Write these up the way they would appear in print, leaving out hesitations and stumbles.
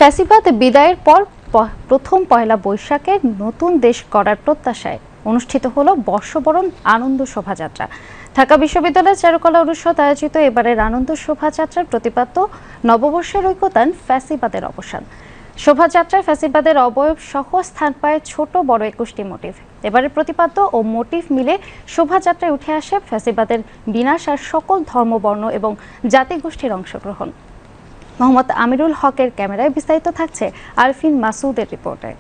ফ্যাসিবাদ বিদায়ের পর প্রথম পয়লা বৈশাখে নতুন দেশ গড়ার প্রত্যাশায় অনুষ্ঠিত হলো বর্ষবরণ আনন্দ শোভাযাত্রা। ঢাকা বিশ্ববিদ্যালয়ের চারুকলা অনুষদ আয়োজিত এবারের আনন্দ শোভাযাত্রার প্রতিপাদ্য নববর্ষের ঐকতান ফ্যাসিবাদের অবসান। শোভাযাত্রায় ফ্যাসিবাদের অবয়ব সহ স্থান পায় ছোট বড় ২১টি মোটিভ। এবারের প্রতিপাদ্য ও মোটিভ মিলে শোভাযাত্রায় উঠে আসে ফ্যাসিবাদের বিনাশ আর সকল ধর্মবর্ণ এবং জাতিগোষ্ঠীর অংশগ্রহণ। মোহাম্মদ আমিরুল হকের ক্যামেরায় বিস্তারিত থাকছে আরফিন মাসুদের রিপোর্টে।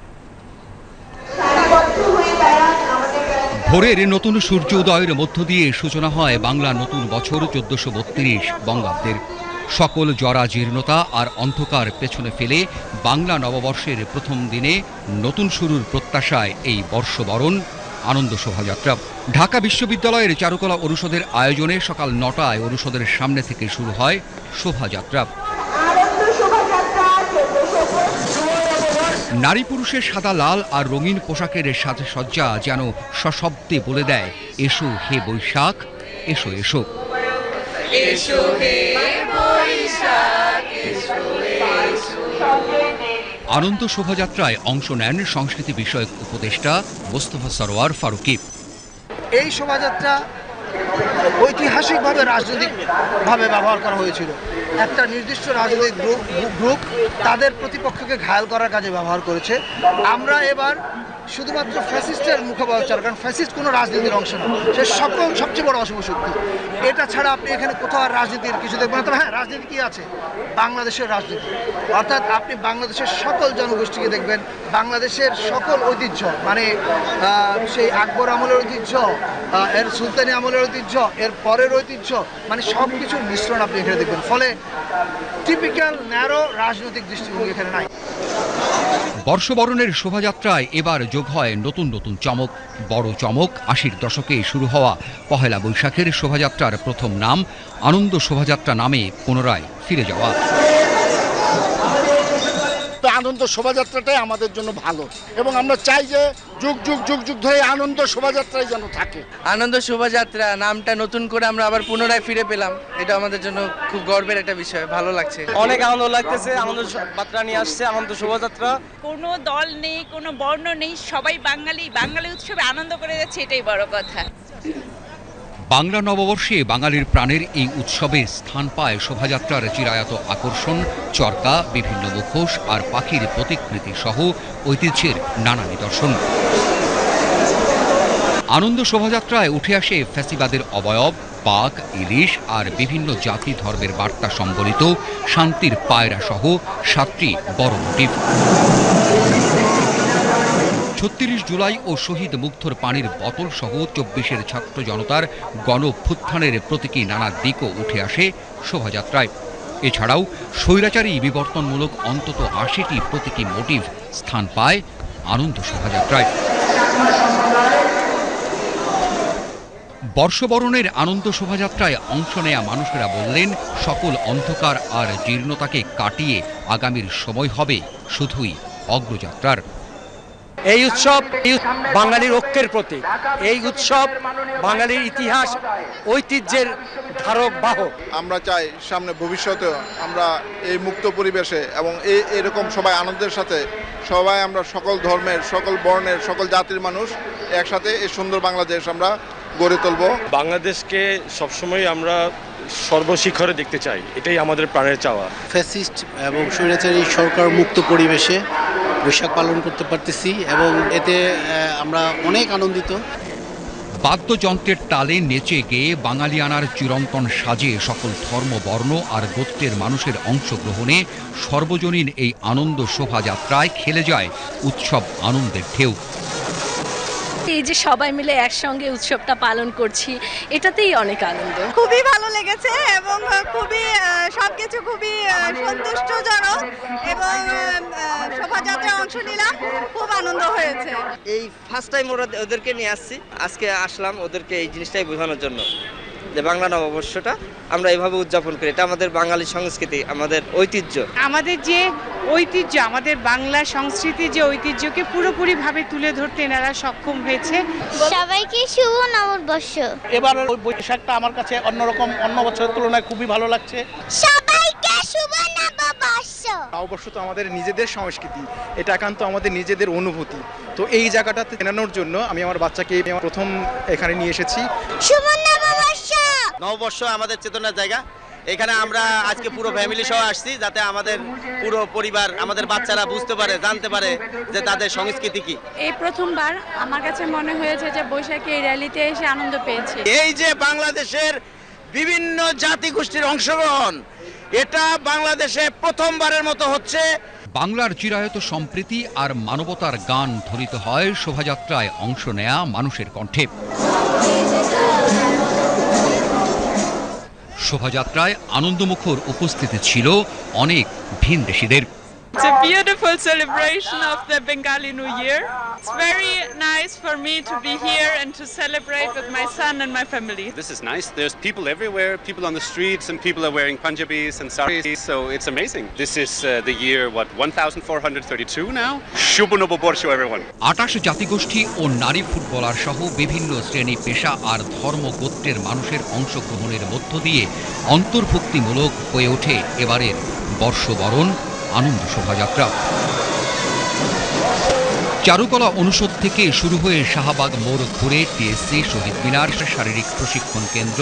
ভোরের নতুন সূর্য উদয়ের মধ্য দিয়ে সূচনা হয় বাংলা নতুন বছর ১৪৩২ বঙ্গাব্দের। সকল জরা জীর্ণতা আর অন্ধকার পেছনে ফেলে বাংলা নববর্ষের প্রথম দিনে নতুন শুরুর প্রত্যাশায় এই বর্ষবরণ আনন্দ শোভাযাত্রা। ঢাকা বিশ্ববিদ্যালয়ের চারুকলা অনুষদের আয়োজনে সকাল ৯টায় অনুষদের সামনে থেকে শুরু হয় শোভাযাত্রা। নারী পুরুষের সাদা লাল আর রঙিন পোশাকের সাজসজ্জা যেন সশব্দে বলে দেয়, এসো হে বৈশাখ, এসো এসো। আনন্দ শোভাযাত্রায় অংশ নেন সংস্কৃতি বিষয়ক উপদেষ্টা মোস্তফা সরোয়ার ফারুকী। এই শোভাযাত্রা ঐতিহাসিকভাবে রাজনৈতিকভাবে ব্যবহার করা হয়েছিল। একটা নির্দিষ্ট রাজনৈতিক গ্রুপ তাদের প্রতিপক্ষকে ঘায়াল করার কাজে ব্যবহার করেছে। আমরা এবার শুধুমাত্র ফ্যাসিস্টের মুখোপাধ্যায়, কারণ ফ্যাসিস্ট কোনো রাজনীতির অংশ না, সে সবচেয়ে বড় অশুভ শক্তি। এটা ছাড়া আপনি এখানে কোথাও আর রাজনীতির কিছু দেখবেন না। তবে হ্যাঁ, রাজনীতি কি আছে, বাংলাদেশের রাজনীতি, অর্থাৎ আপনি বাংলাদেশের সকল জনগোষ্ঠীকে দেখবেন, বাংলাদেশের সকল ঐতিহ্য, মানে সেই আকবর আমলের ঐতিহ্য, এর সুলতানি আমলের ঐতিহ্য, এর পরের ঐতিহ্য, মানে সব কিছুর মিশ্রণ আপনি এখানে দেখবেন। ফলে টিপিক্যাল ন্যারো রাজনৈতিক দৃষ্টিভঙ্গি এখানে নাই। বর্ষবরণের শোভাযাত্রায় এবার যোগ হয় নতুন নতুন চমক। বড় চমক ৮০-র দশকে শুরু হওয়া পহেলা বৈশাখের শোভাযাত্রার প্রথম নাম আনন্দ শোভাযাত্রা নামে পুনরায় ফিরে যাওয়া। আনন্দ শোভাযাত্রাটাই আমাদের জন্য ভালো এবং আমরা চাই যে যুগ যুগ যুগ যুগ ধরে আনন্দ শোভাযাত্রাই যেন থাকে। আনন্দ শোভাযাত্রা নামটা নতুন করে আমরা আবার পুনরায় ফিরে পেলাম, এটা আমাদের জন্য খুব গর্বের একটা বিষয়, ভালো লাগছে, অনেক আনন্দ লাগতেছে। আনন্দ যাত্রা নিয়ে আসছে আনন্দ শোভাযাত্রা। কোনো দল নেই, কোনো বর্ণ নেই, সবাই বাঙালি উৎসবে আনন্দ করে যাচ্ছে, এটাই বড় কথা। বাংলা নববর্ষে বাঙালির প্রাণের এই উৎসবে স্থান পায় শোভাযাত্রার চিরায়ত আকর্ষণ, চরকা, বিভিন্ন মুখোশ আর পাখির প্রতিকৃতি সহ ঐতিহ্যের নানা নিদর্শন। আনন্দ শোভাযাত্রায় উঠে আসে ফ্যাসিবাদের অবয়ব, বাঘ, ইলিশ আর বিভিন্ন জাতি ধর্মের বার্তা সম্বলিত শান্তির পায়রা সহ ৭টি বড় মোটিভ। ৩৬ জুলাই ও শহীদ মুগ্ধর পানির বোতল সহ ২৪-এর ছাত্র জনতার গণঅভ্যুত্থানের প্রতীকী নানা দিকও উঠে আসে শোভাযাত্রায়। এছাড়াও স্বৈরাচারী বিবর্তনমূলক অন্তত ৮০টি প্রতীকী মোটিভ স্থান পায় আনন্দ শোভাযাত্রায়। বর্ষবরণের আনন্দ শোভাযাত্রায় অংশ নেয়া মানুষেরা বললেন, সকল অন্ধকার আর জীর্ণতাকে কাটিয়ে আগামীর সময় হবে শুধুই অগ্রযাত্রার। এই উৎসব বাঙালির ঐক্যের প্রতীক। এই উৎসব বাঙালির ইতিহাস ঐতিহ্যের ধারক বাহক। আমরা চাই সামনে ভবিষ্যতে আমরা এই মুক্ত পরিবেশে এবং এরকম সবাই আনন্দের সাথে সবাই আমরা সকল ধর্মের, সকল বর্ণের, সকল জাতির মানুষ একসাথে এই সুন্দর বাংলাদেশ আমরা গড়ে তুলব। বাংলাদেশকে সবসময় আমরা সর্বশিখরে দেখতে চাই, এটাই আমাদের প্রাণের চাওয়া। ফ্যাসিস্ট এবং স্বৈরাচারী সরকার মুক্ত পরিবেশে বৈশাখ পালন করতে পারতেছি এবং এতে আমরা অনেক আনন্দিত। বাদ্যযন্ত্রের তালে নেচে গেয়ে বাঙালিয়ানার চিরন্তন সাজে সকল ধর্ম, বর্ণ আর গোত্রের মানুষের অংশগ্রহণে সর্বজনীন এই আনন্দ শোভাযাত্রায় খেলে যায় উৎসব আনন্দের ঢেউ। এই যে সবাই মিলে একসঙ্গে উৎসবটা পালন করছি, এটাতেই অনেক আনন্দ। খুবই ভালো লেগেছে এবং খুবই সবকিছু খুবই সন্তুষ্টজনক এবং শোভাযাত্রায় অংশ নিলাম, খুব আনন্দ হয়েছে। এই ফার্স্ট টাইম ওদেরকে নিয়ে আসছি, আজকে আসলাম ওদেরকে এই জিনিসটাই বোঝানোর জন্য যে বাংলা নববর্ষটা আমরা এইভাবে উদযাপন করি, এটা আমাদের বাঙালি সংস্কৃতি, আমাদের ঐতিহ্য। আমাদের যে ঐতিহ্য, আমাদের বাংলা সংস্কৃতির যে ঐতিহ্যকে পুরোপুরিভাবে তুলে ধরতে এনারা সক্ষম হয়েছে। সবাইকে শুভ নববর্ষ। এবার বৈশাখটা আমার কাছে অন্যরকম, অন্য বছরের তুলনায় খুবই ভালো লাগছে। সবাইকে শুভ নববর্ষ। নববর্ষ তো আমাদের নিজেদের সংস্কৃতি, এটা একান্ত আমাদের নিজেদের অনুভূতি। তো এই জায়গাটাতে জানানোর জন্য আমি আমার বাচ্চাকে প্রথম এখানে নিয়ে এসেছি। শুভ নববর্ষ। নববর্ষ আমাদের চেতনার জায়গা। এখানে আমরা আজকে পুরো ফ্যামিলি সহ আসছি, যাতে আমাদের পুরো পরিবার, আমাদের বাচ্চারা বুঝতে পারে, জানতে পারে যে তাদের সংস্কৃতি কি। এই প্রথমবার আমার কাছে মনে হয়েছে যে বৈশাখী এই র্যালিতে এসে আনন্দ পেয়েছি। এই যে বাংলাদেশের বিভিন্ন জাতিগোষ্ঠীর অংশগ্রহণ, এটা বাংলাদেশে প্রথমবারের মতো হচ্ছে। বাংলার চিরায়ত সম্প্রীতি আর মানবতার গান ধ্বনিত হয় শোভাযাত্রায় অংশ নেয়া মানুষের কণ্ঠে। শোভাযাত্রায় আনন্দমুখর উপস্থিতি ছিল অনেক ভিনদেশীদের। It's a beautiful celebration of the Bengali New Year. It's very nice for me to be here and to celebrate with my son and my family. This is nice. There's people everywhere, people on the streets, and people are wearing Punjabis and saris, so it's amazing. This is the year, 1432 now? Shubha Noboborsho, everyone. 28 জাতিগোষ্ঠী ও নারী footballer সহ বিভিন্ন শ্রেণী, পেশা আর ধর্মগোত্রের মানুষের অংশগ্রহণের মধ্য দিয়ে অন্তর্ভুক্তিমূলক হয়ে ওঠে এবারের বর্ষবরণ আনন্দ শোভাযাত্রা। চারুকলা অনুষদ থেকে শুরু হয়ে শাহবাগ মোড় ঘুরে টিএসসি, শহীদ মিনার, শারীরিক প্রশিক্ষণ কেন্দ্র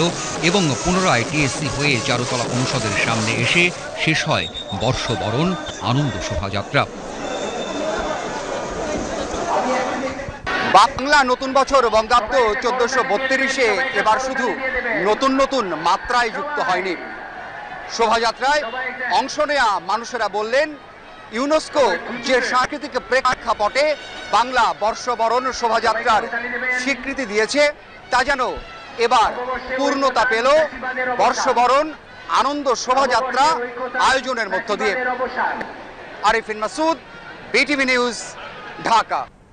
এবং পুনরায় টিএসসি হয়ে চারুকলা অনুষদের সামনে এসে শেষ হয় বর্ষবরণ আনন্দ শোভাযাত্রা। বাংলা নতুন বছর বঙ্গাব্দ 1432-এ এবার শুধু নতুন নতুন মাত্রায় যুক্ত হয়নি। শোভাযাত্রায় অংশ নেয়া মানুষেরা বললেন, ইউনেস্কো যে সাংস্কৃতিক প্রেক্ষাপটে বাংলা বর্ষবরণ শোভাযাত্রার স্বীকৃতি দিয়েছে, তা যেন এবার পূর্ণতা পেল বর্ষবরণ আনন্দ শোভাযাত্রা আয়োজনের মধ্য দিয়ে। Arifin Masud, BTV news, Dhaka.